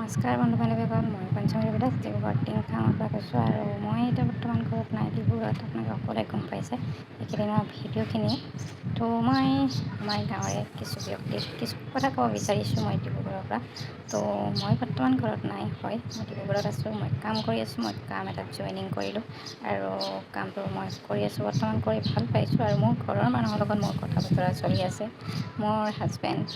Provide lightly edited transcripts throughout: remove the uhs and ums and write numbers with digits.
নমস্কাৰ বন্ধু বান্ধৱীসকল, মই পঞ্চমী ৰবিদাস ডিব্ৰুগড় টিংখাঙৰ পৰা কৈছোঁ। আৰু মই এতিয়া বৰ্তমান ঘৰত নাই, ডিব্ৰুগড়ত। আপোনালোকে সকলোৱে গম পাইছে এইকেইদিনৰ ভিডিঅ'খিনি। তো মই আমাৰ গাঁৱৰে কিছু ব্যক্তিক কিছু কথা ক'ব বিচাৰিছোঁ মই ডিব্ৰুগড়ৰ পৰা। তো মই বৰ্তমান ঘৰত নাই, হয় মই ডিব্ৰুগড়ত আছোঁ, মই কাম কৰি আছোঁ। মই কাম এটাত জইনিং কৰিলোঁ আৰু কামটো মই কৰি আছোঁ, বৰ্তমান কৰি ভাল পাইছোঁ। আৰু মোৰ ঘৰৰ মানুহৰ লগত মোৰ কথা বতৰা চলি আছে। মোৰ হাজবেণ্ড,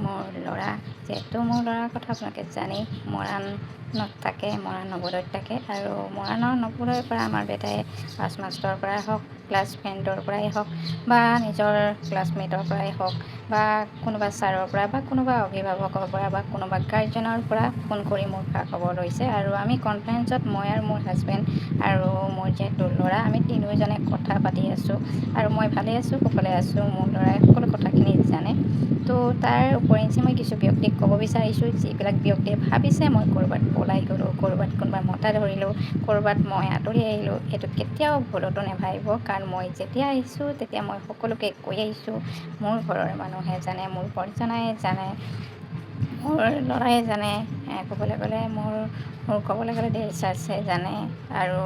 মোৰ ল'ৰা, যিহেতু মোৰ ল'ৰাৰ কথা আপোনালোকে জানেই, মৰাণত থাকে, মৰাণ নৱোদয়ত থাকে। আৰু মৰাণৰ নৱোদয়ৰ পৰা আমাৰ বেটাই পাছ মাষ্টৰৰ পৰাই হওক, ক্লাছ ফ্ৰেণ্ডৰ পৰাই হওক, বা নিজৰ ক্লাছমেটৰ পৰাই হওক, বা কোনোবা ছাৰৰ পৰা, বা কোনোবা অভিভাৱকৰ পৰা, বা কোনোবা গাৰ্জেনৰ পৰা ফোন কৰি মোৰ খা খবৰ লৈছে। আৰু আমি কনফাৰেঞ্চত মই আৰু মোৰ হাজবেণ্ড আৰু মোৰ যিহেতু ল'ৰা, আমি তিনিওজনে কথা পাতি আছোঁ। আৰু মই ভালে আছোঁ, কুশলে আছোঁ। মোৰ ল'ৰাই সকলো কথাখিনি জানে। তো তাৰ উপৰিঞ্চি মই কিছু ব্যক্তিক ক'ব বিচাৰিছোঁ, যিবিলাক ব্যক্তিয়ে ভাবিছে মই ক'ৰবাত পলাই গ'লোঁ, ক'ৰবাত কোনোবা মতা ধৰিলোঁ, ক'ৰবাত মই আঁতৰি আহিলোঁ। এইটো কেতিয়াও ভুলতো নেভাবিব, কাৰণ মই যেতিয়া আহিছোঁ তেতিয়া মই সকলোকে কৈ আহিছোঁ। মোৰ ঘৰৰ মানুহে জানে, মোৰ বৰ্জনাই জানে, মোৰ ল'ৰাই জানে, ক'বলৈ গ'লে মোৰ ক'বলৈ গ'লে দেউচাৰ্ছে জানে, আৰু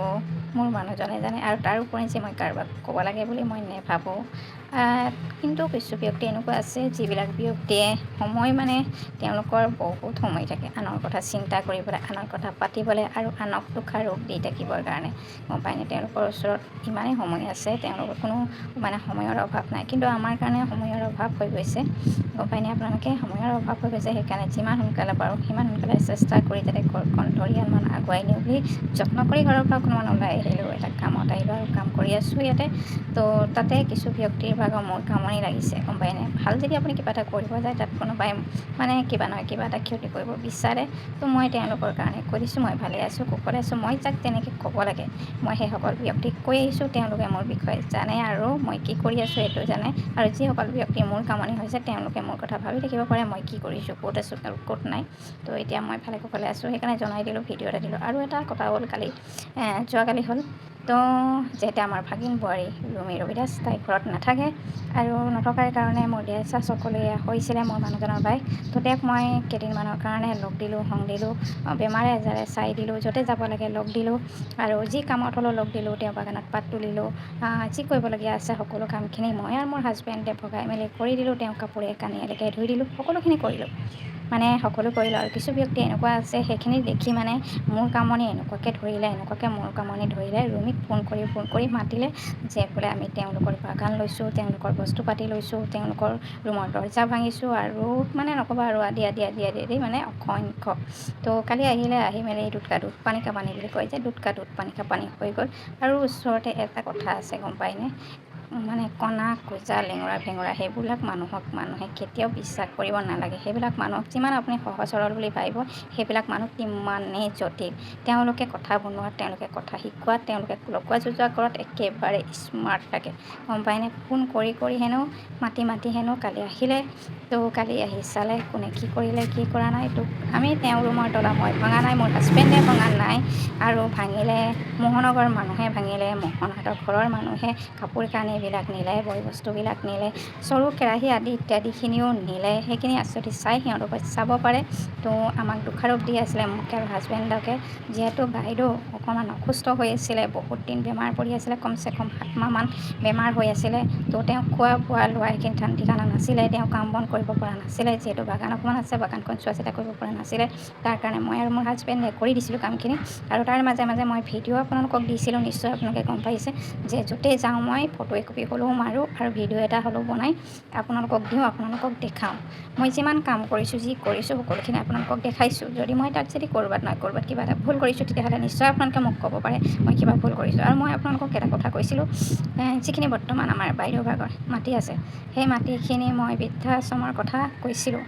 মোৰ মানুহজনে জানে। আৰু তাৰ উপৰিঞ্চি মই কাৰোবাক ক'ব লাগে বুলি মই নেভাবোঁ। কিন্তু কিছু ব্যক্তি এনেকুৱা আছে, যিবিলাক ব্যক্তিয়ে সময় তেওঁলোকৰ বহুত সময় থাকে আনৰ কথা চিন্তা কৰিবলৈ, আনৰ কথা পাতিবলৈ, আৰু আনক দোষাৰোপ দি থাকিবৰ কাৰণে। গম পায়নে? তেওঁলোকৰ ওচৰত ইমানেই সময় আছে, তেওঁলোকৰ কোনো সময়ৰ অভাৱ নাই। কিন্তু আমাৰ কাৰণে সময়ৰ অভাৱ হৈ গৈছে। গম পায়নে আপোনালোকে? সময়ৰ অভাৱ হৈ গৈছে। সেইকাৰণে যিমান সোনকালে পাৰোঁ সিমান সোনকালে চেষ্টা কৰি যাতে ঘৰখন ধৰিয়ালমান আগুৱাই নিওঁ বুলি যত্ন কৰি ঘৰৰ পৰা অকণমান ওলাই আহিলোঁ, এটা কামত আহিলোঁ আৰু কাম কৰি আছোঁ ইয়াতে। তো তাতে কিছু ব্যক্তিৰ ভাগৰ মোৰ কামনি লাগিছে। গম পায়নে? ভাল যদি আপুনি কিবা এটা কৰিব যায়, তাত কোনোবাই কিবা নহয় কিবা এটা ক্ষতি কৰিব বিচাৰে। তো মই তেওঁলোকৰ কাৰণে কৈ দিছোঁ, মই ভালে আছোঁ, কুশলে আছোঁ। মই যাক তেনেকৈ ক'ব লাগে, মই সেইসকল ব্যক্তিক কৈ আহিছোঁ। তেওঁলোকে মোৰ বিষয়ে জানে আৰু মই কি কৰি আছোঁ সেইটো জানে। আৰু যিসকল ব্যক্তি মোৰ কামনি হৈছে, তেওঁলোকে মোৰ কথা ভাবি থাকিব পাৰে মই কি কৰিছোঁ, ক'ত আছোঁ আৰু ক'ত নাই। তো এতিয়া মই ভালে কুশলে আছোঁ, সেইকাৰণে জনাই দিলোঁ, ভিডিঅ' এটা দিলোঁ। আৰু এটা কথা হ'ল, যোৱাকালি হ'ল, তো যিহেতু আমাৰ ভাগিন বোৱাৰী ৰুমি ৰবিদাস, তাই ঘৰত নাথাকে। আৰু নথকাৰ কাৰণে মোৰ দেউচাৰ চকলীয়া হৈছিলে মোৰ মানুহজনৰ বাই। তো তেওঁক মই কেইদিনমানৰ কাৰণে লগ দিলোঁ, সং দিলোঁ, বেমাৰে আজাৰে চাই দিলোঁ, য'তে যাব লাগে লগ দিলোঁ। আৰু যি কামত হ'লেও লগ দিলোঁ, তেওঁ বাগানত পাত তুলিলোঁ, যি কৰিবলগীয়া আছে সকলো কামখিনি মই আৰু মোৰ হাজবেণ্ডে ভগাই মেলি কৰি দিলোঁ। তেওঁ কাপোৰে কানিয়ালৈকে ধুই দিলোঁ, সকলোখিনি কৰিলোঁ, সকলো কৰিলোঁ। আৰু কিছু ব্যক্তি এনেকুৱা আছে, সেইখিনি দেখি মোৰ কামনি এনেকুৱাকৈ মোৰ কামনি ধৰিলে, ৰুমিক ফোন কৰি মাতিলে, যে বোলে আমি তেওঁলোকৰ বাগান লৈছোঁ, তেওঁলোকৰ বস্তু পাতি লৈছোঁ, তেওঁলোকৰ ৰুমৰ দৰ্জা ভাঙিছোঁ, আৰু নক'বা আৰু আদি অসংখ্য। তো কালি আহিলে, আহি মেলি দুটকা দুধ পানী কাপানি বুলি কয় যে, দুটকা দুধ পানী কাপানি হৈ গ'ল। আৰু ওচৰতে এটা কথা আছে, গম পায়নে? কণা কোজা লেঙুৰা ভেঙুৰা সেইবিলাক মানুহক মানুহে কেতিয়াও বিশ্বাস কৰিব নালাগে। সেইবিলাক মানুহক যিমান আপুনি সহজ সৰল বুলি ভাবিব, সেইবিলাক মানুহ তিমানেই জটিল। তেওঁলোকে কথা বনোৱাত, তেওঁলোকে কথা শিকোৱাত, তেওঁলোকে লগোৱা যোজোৱা কৰাত একেবাৰে স্মাৰ্ট থাকে। গম পায়নে? ফোন কৰি হেনো মাতি হেনো কালি আহিলে। তো কালি আহি চালে কোনে কি কৰিলে, কি কৰা নাই। তো তেওঁ ৰুমৰ তলা মই ভঙা নাই, মোৰ হাজবেণ্ডে ভঙা নাই। আৰু ভাঙিলে মোহনগৰ মানুহে ভাঙিলে, মোহনহঁতৰ ঘৰৰ মানুহে কাপোৰ কানিবিলাক নিলে, বয় বস্তুবিলাক নিলে, চৰু কেৰাহী আদি ইত্যাদিখিনিও নিলে। সেইখিনি যদি চাই সিহঁতক চাব পাৰে। তো আমাক দোষাৰোপ দি আছিলে, মোক আৰু হাজবেণ্ডকে, যিহেতু বাইদেউ অকণমান অসুস্থ হৈ আছিলে, বহুত দিন বেমাৰ পৰি আছিলে, কমচে কম 7 মাহমান বেমাৰ হৈ আছিলে। তো তেওঁ খোৱা বোৱা লোৱা এইখিনি ধান ঠিকানা নাছিলে, তেওঁ কাম বন কৰিব পৰা নাছিলে, যিহেতু বাগান অকণমান আছে, বাগানখন চোৱা চিতা কৰিব পৰা নাছিলে। তাৰ কাৰণে মই আৰু মোৰ হাজবেণ্ডে কৰি দিছিলোঁ কামখিনি। আৰু তাৰ মাজে মাজে মই ভিডিঅ' আপোনালোকক দিছিলোঁ, নিশ্চয় আপোনালোকে গম পাইছে, যে য'তেই যাওঁ মই ফটো একপি হ'লেও মাৰোঁ, আৰু ভিডিঅ' এটা হ'লেও বনাই আপোনালোকক দিওঁ, আপোনালোকক দেখাওঁ। মই যিমান কাম কৰিছোঁ, যি কৰিছোঁ, সকলোখিনি আপোনালোকক দেখাইছোঁ। যদি মই তাত ক'ৰবাত কিবা এটা ভুল কৰিছোঁ, তেতিয়াহ'লে নিশ্চয় আপোনালোকে মোক ক'ব পাৰে মই কিবা ভুল কৰিছোঁ। আৰু মই আপোনালোকক এটা কথা কৈছিলোঁ, যিখিনি বৰ্তমান আমাৰ বাইদেউ ভাগৰ মাটি আছে, সেই মাটিখিনি মই বৃদ্ধাশ্ৰমৰ কথা কৈছিলোঁ।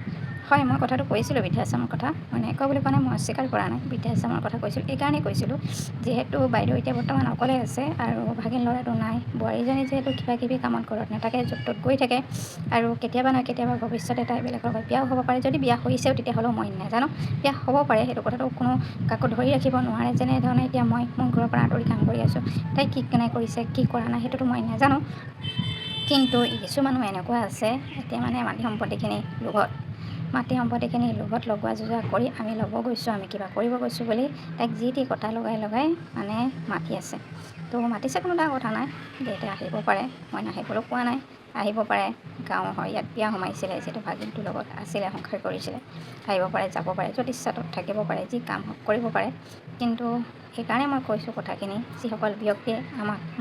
হয়, মই কথাটো কৈছিলোঁ বৃদ্ধাশ্ৰমৰ কথা, মই নাই কোৱা বুলি কোৱা নাই, মই অস্বীকাৰ কৰা নাই। বৃদ্ধাশ্ৰমৰ কথা কৈছিলোঁ, এইকাৰণেই কৈছিলোঁ, যিহেতু বাইদেউ এতিয়া বৰ্তমান অকলে আছে, আৰু ভাগিন ল'ৰাটো নাই। বোৱাৰীজনী যিহেতু কিবা কিবি কামত ঘৰত নাথাকে, য'ত ত'ত গৈ থাকে। আৰু কেতিয়াবা নহয় কেতিয়াবা ভৱিষ্যতে তাই বেলেগৰ লগত বিয়াও হ'ব পাৰে। যদি বিয়া হৈছেও, তেতিয়াহ'লেও মই নাজানো, বিয়া হ'ব পাৰে, সেইটো কথাটো কাকো ধৰি ৰাখিব নোৱাৰে। যেনেধৰণে এতিয়া মই মোৰ ঘৰৰ পৰা আঁতৰি কাম কৰি আছোঁ, তাই কি কেনে কৰিছে, কি কৰা নাই, সেইটোতো মই নাজানো। কিন্তু কিছু মানুহ এনেকুৱা আছে, এতিয়া মাটি সম্পত্তিখিনি লোভত মাটি সম্পত্তিখিনি লগত লগোৱা যোজা কৰি আমি ল'ব গৈছোঁ, আমি কিবা কৰিব গৈছোঁ বুলি তাইক যি টি কথা লগাই মানে মাতি আছে। তো মাতিছে, কোনো ডাঙৰ কথা নাই, দেউতাই আহিব পাৰে, মই নাহিবলৈ কোৱা নাই, আহিব পাৰে। গাঁও হয়, ইয়াত বিয়া সোমাইছিলে, যিহেতু ভাগিনটোৰ লগত আছিলে, সংসাৰ কৰিছিলে, আহিব পাৰে, যাব পাৰে, য'ত ইচ্ছা ত'ত থাকিব পাৰে, যি কাম কৰিব পাৰে। কিন্তু সেইকাৰণে মই কৈছোঁ কথাখিনি, যিসকল ব্যক্তিয়ে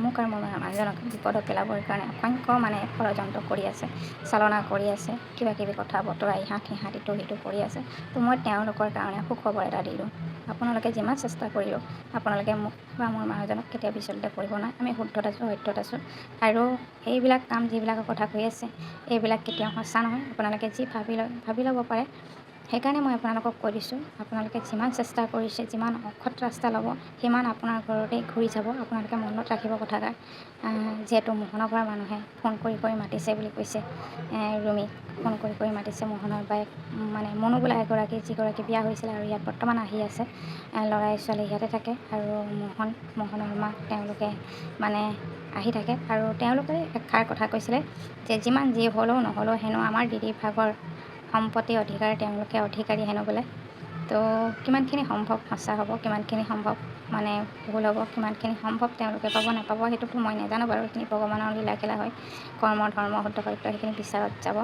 মোক আৰু মোৰ মানুহজনক বিপদত পেলাবৰ কাৰণে অসংখ্য মানে ষড়যন্ত্ৰ কৰি আছে, চালনা কৰি আছে, কিবাকিবি কথা বতৰা ইহাত সিহাত ইটো সিটো কৰি আছে। তো মই তেওঁলোকৰ কাৰণে সুখবৰ এটা দিলোঁ। আপোনালোকে যিমান চেষ্টা কৰিলেও আপোনালোকে মোক বা মোৰ মানুহজনক কেতিয়াও বিচলিত কৰিব নাই। আমি শুদ্ধত আছোঁ, সত্যত আছোঁ। আৰু এইবিলাক কাম যিবিলাকৰ কথা কৈ আছে, এইবিলাক কেতিয়াও সঁচা নহয়। আপোনালোকে যি ভাবি ল'ব পাৰে। সেইকাৰণে মই আপোনালোকক কৈ দিছোঁ, আপোনালোকে যিমান চেষ্টা কৰিছে, যিমান অসৎ ৰাস্তা ল'ব, সিমান আপোনাৰ ঘৰতে ঘূৰি যাব। আপোনালোকে মনত ৰাখিব কথাষাৰ। যিহেতু মোহনৰ ঘৰৰ মানুহে ফোন কৰি মাতিছে বুলি কৈছে, ৰুমিক ফোন কৰি মাতিছে। মোহনৰ বায়েক মানে মনো বোলা এগৰাকী, যিগৰাকী বিয়া হৈছিলে আৰু ইয়াত বৰ্তমান আহি আছে, ল'ৰাই ছোৱালী ইয়াতে থাকে। আৰু মোহনৰ মাক তেওঁলোকে মানে আহি থাকে। আৰু তেওঁলোকে এষাৰ কথা কৈছিলে যে যিমান যি হ'লেও নহ'লেও হেনো আমাৰ দিদিৰ ভাগৰ সম্পত্তি অধিকাৰ তেওঁলোকে অধিকাৰী হেনো বোলে। তো কিমানখিনি সম্ভৱ সঁচা হ'ব, কিমানখিনি সম্ভৱ মানে ভুল হ'ব, কিমানখিনি সম্ভৱ তেওঁলোকে পাব নাপাব, সেইটোতো মই নাজানো বাৰু। সেইখিনি ভগৱানৰ লীলা খেলা হয়, কৰ্ম ধৰ্ম শুদ্ধ সত্য, সেইখিনি বিচাৰত যাব।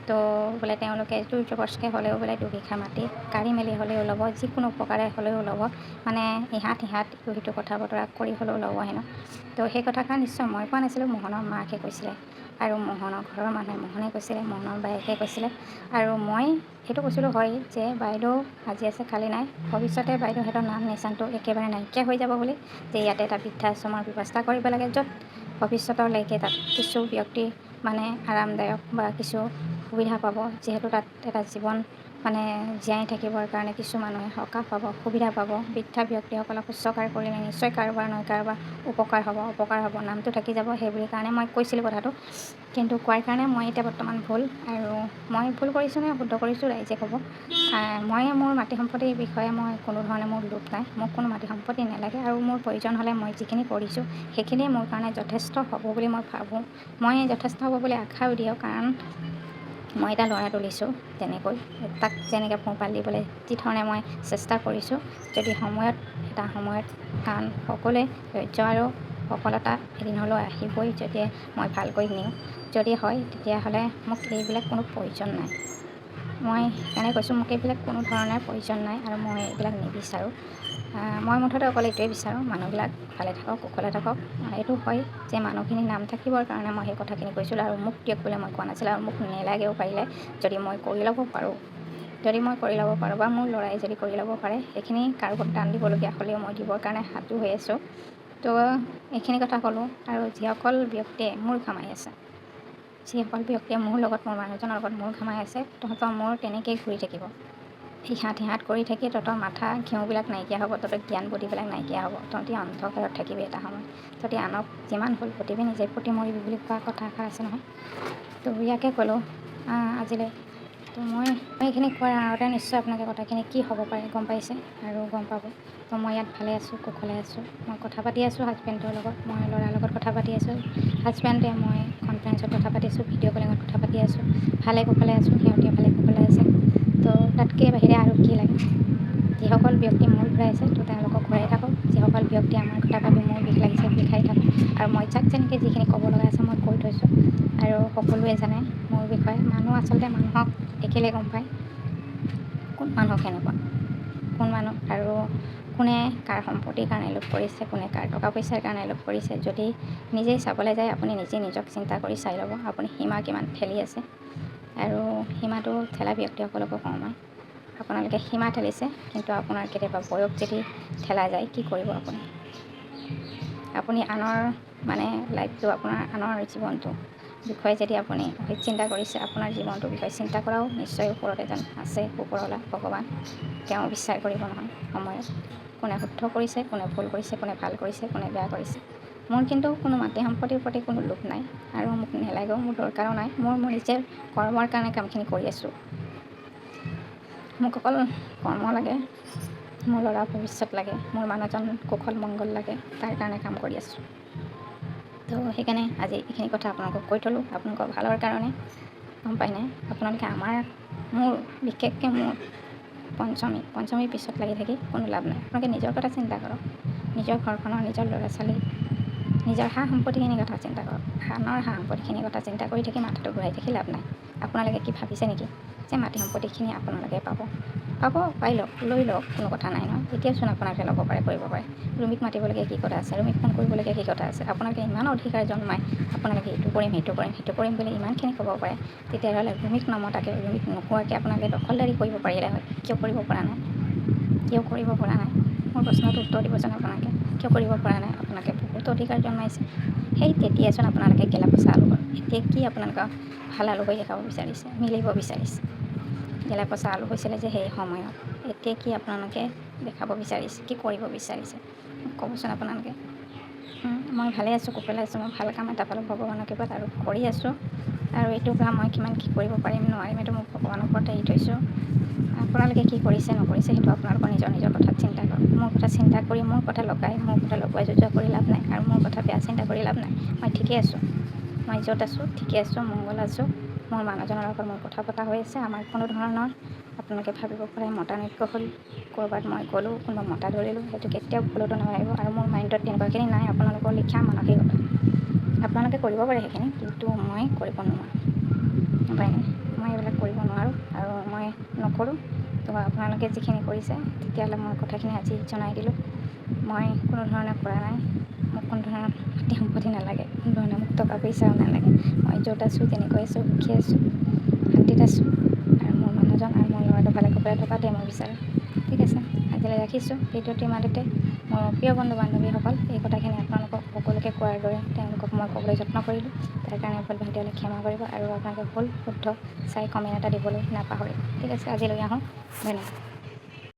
তো বোলে তেওঁলোকে জোৰ জবৰদস্তিকৈ হ'লেও বোলে দুবিঘা মাটি কাঢ়ি মেলি হ'লেও ল'ব, যিকোনো প্ৰকাৰে হ'লেও ল'ব, মানে ইহাত ইটো সিটো কথা বতৰা কৰি হ'লেও ল'ব হেনো। তো সেই কথাষাৰ নিশ্চয় মই কোৱা নাছিলোঁ, মোহনৰ মাকে কৈছিলে। আৰু মোহনৰ ঘৰৰ মানুহে, মোহনে কৈছিলে, মোহনৰ বায়েকে কৈছিলে। আৰু মই সেইটো কৈছিলোঁ হয় যে বাইদেউ আজি আছে কালি নাই, ভৱিষ্যতে বাইদেউ সিহঁতৰ নাম নিচানটো একেবাৰে নাইকিয়া হৈ যাব বুলি, যে ইয়াতে এটা বৃদ্ধাশ্ৰমৰ ব্যৱস্থা কৰিব লাগে, য'ত ভৱিষ্যতলৈকে তাত কিছু ব্যক্তি মানে আৰামদায়ক বা কিছু সুবিধা পাব। যিহেতু তাত এটা জীৱন মানে জীয়াই থাকিবৰ কাৰণে কিছু মানুহে সকাহ পাব, সুবিধা পাব। বৃদ্ধা ব্যক্তিসকলক শুশ্ৰূষা কৰিলে নিশ্চয় কাৰোবাৰ নহয় কাৰোবাৰ উপকাৰ হ'ব, নামটো থাকি যাব। সেইবুলি কাৰণে মই কৈছিলোঁ কথাটো। কিন্তু কোৱাৰ কাৰণে মই এতিয়া বৰ্তমান ভুল, আৰু মই ভুল কৰিছোঁ নে শুদ্ধ কৰিছোঁ ৰাইজে ক'ব। মই মোৰ মাটি সম্পত্তিৰ বিষয়ে মই কোনো ধৰণে মোৰ লোভ নাই, মোক কোনো মাটি সম্পত্তি নালাগে। আৰু মোৰ প্ৰয়োজন হ'লে মই যিখিনি কৰিছোঁ সেইখিনিয়ে মোৰ কাৰণে যথেষ্ট হ'ব বুলি মই ভাবোঁ। মই যথেষ্ট হ'ব বুলি আশাও দিওঁ, কাৰণ মই এটা ল'ৰা তুলিছোঁ, তেনেকৈ তাক যেনেকৈ পোহপাল দিবলৈ যি ধৰণে মই চেষ্টা কৰিছোঁ, যদি এটা সময়ত কাৰণ সকলোৱে ধৈৰ্য আৰু সফলতা এদিন হ'লেও আহিবই, যদি মই ভালকৈ নিওঁ। যদি হয় তেতিয়াহ'লে মোক এইবিলাক কোনো প্ৰয়োজন নাই। মই সেইকাৰণে কৈছোঁ, মোক এইবিলাক কোনো ধৰণৰ প্ৰয়োজন নাই, আৰু মই এইবিলাক নিবিচাৰোঁ। মই মুঠতে অকল এইটোৱে বিচাৰোঁ, মানুহবিলাক ভালে থাকক, কুশলে থাকক। এইটো হয় যে মানুহখিনি নাম থাকিবৰ কাৰণে মই সেই কথাখিনি কৈছিলোঁ, আৰু মোক দিয়ক বুলি মই কোৱা নাছিলোঁ, আৰু মোক নেলাগেও পাৰিলে। যদি মই কৰি ল'ব পাৰোঁ বা মোৰ ল'ৰাই যদি কৰি ল'ব পাৰে, সেইখিনি কাৰোবাক দান দিবলগীয়া হ'লেও মই দিবৰ কাৰণে সাজু হৈ আছোঁ। তো এইখিনি কথা ক'লোঁ। আৰু যিসকল ব্যক্তিয়ে মূৰ ঘামাই আছে, যিসকল ব্যক্তিয়ে মোৰ মানুহজনৰ লগত মূৰ ঘামাই আছে, তহঁতৰ মূৰ তেনেকৈয়ে ঘূৰি থাকিব। সিহাত কৰি থাকি তহঁতৰ মাথা ঘিউবিলাক নাইকিয়া হ'ব, তহঁতৰ জ্ঞান বুদ্ধিবিলাক নাইকিয়া হ'ব। তহঁতি অন্ধকাৰত থাকিবি এটা সময়। তহঁতি আনক যিমান ভুল প্ৰতিবি নিজে পুতি মৰিবি বুলি কোৱা কথা এষাৰ আছে নহয়। তো ইয়াকে ক'লোঁ আজিলৈ। তো মই এইখিনি কোৱাৰ আঁৰতে নিশ্চয় আপোনালোকে কথাখিনি কি হ'ব পাৰে গম পাইছে, আৰু গম পাব। তো মই ইয়াত ভালে আছোঁ, কুশলে আছোঁ। মই কথা পাতি আছোঁ হাজবেণ্ডৰ লগত, মই ল'ৰাৰ লগত কথা পাতি আছোঁ। হাজবেণ্ডে মই কনফাৰেঞ্চত কথা পাতিছোঁ, ভিডিঅ' কলিঙত কথা পাতি আছোঁ, ভালে কুশলে আছোঁ, সিহঁতে ভালে কুশলে আছে। তো তাতকৈ বাহিৰে আৰু কি লাগে। যিসকল ব্যক্তি মূৰ ঘূৰাইছে, তো তেওঁলোকক ঘূৰাই থাকক। যিসকল ব্যক্তি আমাৰ কথা ভাবি মোৰ বিষ লাগিছে, বিষাই থাকক। আৰু মই যাক যেনেকৈ যিখিনি ক'ব লগা আছে মই কৈ থৈছোঁ, আৰু সকলোৱে জানে মোৰ বিষয়ে। মানুহ আচলতে মানুহক দেখিলে গম পায় কোন মানুহ কেনেকুৱা, কোন মানুহ আৰু কোনে কাৰ সম্পত্তিৰ কাৰণে লোভ কৰিছে, কোনে কাৰ টকা পইচাৰ কাৰণে লোভ কৰিছে। যদি নিজেই চাবলৈ যায়, আপুনি নিজক চিন্তা কৰি চাই ল'ব আপুনি সীমা কিমান ঠেলি আছে। আৰু সীমাটো ঠেলা ব্যক্তিসকলকো কওঁ মই, আপোনালোকে সীমা ঠেলিছে, কিন্তু আপোনাৰ কেতিয়াবা বয়স যদি ঠেলা যায়, কি কৰিব আপুনি আনৰ মানে লাইফটো, আনৰ জীৱনটো বিষয়ে যদি আপুনি চিন্তা কৰিছে, আপোনাৰ জীৱনটোৰ বিষয়ে চিন্তা কৰাও নিশ্চয় ওপৰত এজন আছে, ওপৰৱালা ভগৱান। তেওঁ বিচাৰ কৰিব নহয় সময়ত, কোনে শুদ্ধ কৰিছে, কোনে ভুল কৰিছে, কোনে ভাল কৰিছে, কোনে বেয়া কৰিছে। মোৰ কিন্তু কোনো মাটি সম্পত্তিৰ প্ৰতি কোনো লোভ নাই, আৰু মোক নেলাগেও, মোৰ দৰকাৰো নাই। মোৰ নিজৰ কৰ্মৰ কাৰণে কামখিনি কৰি আছোঁ। মোক অকল কৰ্ম লাগে, মোৰ ল'ৰা ভৱিষ্যত লাগে, মোৰ মানুহজন কুশল মংগল লাগে, তাৰ কাৰণে কাম কৰি আছোঁ। তো সেইকাৰণে আজি এইখিনি কথা আপোনালোকক কৈ থ'লোঁ, আপোনালোকৰ ভালৰ কাৰণে। গম পায়নে, আপোনালোকে আমাৰ মোৰ বিশেষকৈ মোৰ পঞ্চমীৰ পিছত লাগি থাকি কোনো লাভ নাই। আপোনালোকে নিজৰ কথা চিন্তা কৰক, নিজৰ ঘৰখনৰ, নিজৰ ল'ৰা ছোৱালী, নিজৰ সা সম্পত্তিখিনিৰ কথা চিন্তা কৰক। আনৰ সা সম্পত্তিখিনিৰ কথা চিন্তা কৰি থাকি মাথাটো ঘূৰাই থাকি লাভ নাই। আপোনালোকে কি ভাবিছে নেকি যে মাটি সম্পত্তিখিনি আপোনালোকে পাই লওক, লৈ লওক, কোনো কথা নাই নহয়। এতিয়াচোন আপোনালোকে ল'ব পাৰে, কৰিব পাৰে। ৰুমিক মাতিবলগীয়া কি কথা আছে, ৰুমিক ফোন কৰিবলগীয়া কি কথা আছে? আপোনালোকে ইমান অধিকাৰ জন্মাই আপোনালোকে এইটো কৰিম সেইটো কৰিম বুলি ইমানখিনি ক'ব পাৰে, তেতিয়াহ'লে ৰুমিক নমতাকৈ, ৰুমিক নোকোৱাকৈ আপোনালোকে দখলদাৰী কৰিব পাৰিলে হয়। কিয় কৰিব পৰা নাই? মোৰ প্ৰশ্নটো উত্তৰ দিবচোন আপোনালোকে। কিয় কৰিব পৰা নাই? আপোনালোকে বহুত অধিকাৰ জন্মাইছে। সেই তেতিয়াচোন আপোনালোকে গেলা পচা আলু হ'ল। এতিয়া কি আপোনালোকক ভাল আলু হৈ দেখাব বিচাৰিছে, মিলিব বিচাৰিছে? গেলা পচা আলু হৈছিলে যে সেই সময়ত, এতিয়া কি আপোনালোকে দেখাব বিচাৰিছে, কি কৰিব বিচাৰিছে মোক ক'বচোন আপোনালোকে। মই ভালে আছোঁ, কুশলে আছোঁ। মই ভাল কাম এটা পালোঁ ভগৱানৰ কৃপাত আৰু কৰি আছোঁ। আৰু এইটো কাম মই কিমান কি কৰিব পাৰিম নোৱাৰিম এইটো মই ভগৱানৰ ওপৰত এৰি থৈছোঁ। আপোনালোকে কি কৰিছে নকৰিছে সেইটো আপোনালোকৰ নিজৰ কথাত চিন্তা কৰক। মোৰ কথা চিন্তা কৰি, মোৰ কথা লগুৱাই যোজা কৰি লাভ নাই, আৰু মোৰ কথা বেয়া চিন্তা কৰি লাভ নাই। মই ঠিকে আছোঁ, মই য'ত আছোঁ ঠিকে আছোঁ, মংগল আছোঁ। মোৰ মানুহজনৰ লগত মোৰ কথা পতা হৈ আছে। আমাৰ কোনো ধৰণৰ আপোনালোকে ভাবিব পাৰে মতানৈক্য হ'ল, ক'ৰবাত মই গ'লোঁ, কোনোবা মতা ধৰিলোঁ, সেইটো কেতিয়াও ভুলতো নাভাবিব। আৰু মোৰ মাইণ্ডত তেনেকুৱাখিনি নাই আপোনালোকৰ লিখা মানসিকতা। আপোনালোকে কৰিব পাৰে সেইখিনি, কিন্তু মই কৰিব নোৱাৰোঁ। মই এইবিলাক কৰিব নোৱাৰোঁ আৰু মই নকৰোঁ। তো আপোনালোকে যিখিনি কৰিছে তেতিয়াহ'লে মই কথাখিনি আজি জনাই দিলোঁ। মই কোনো ধৰণে কৰা নাই। মোক কোনো ধৰণৰ মাটি সম্পত্তি নালাগে, কোনো ধৰণে মোক টকা পইচাও নালাগে। মই য'ত আছোঁ তেনেকৈ আছোঁ, সুখী আছোঁ, শান্তিত আছোঁ। আৰু মোৰ মানুহজন আৰু মোৰ ল'ৰাটো ভালে কুশলে থকাটোৱে মই বিচাৰোঁ। ঠিক আছে, আজিলৈ ৰাখিছোঁ। ভিডিঅ'টো ইমানতে। মোৰ প্ৰিয় বন্ধু বান্ধৱীসকল, এই কথাখিনি আপোনালোকক সকলোকে কোৱাৰ দৰে তেওঁলোকক মই ক'বলৈ যত্ন কৰিলোঁ। তাৰ কাৰণে ভুল ভ্ৰান্তি হ'লে ক্ষমা কৰিব, আৰু আপোনালোকে ভুল শুদ্ধ চাই কমেণ্ট এটা দিবলৈ নাপাহৰিব। ঠিক আছে, আজিলৈ আহোঁ। ধন্যবাদ।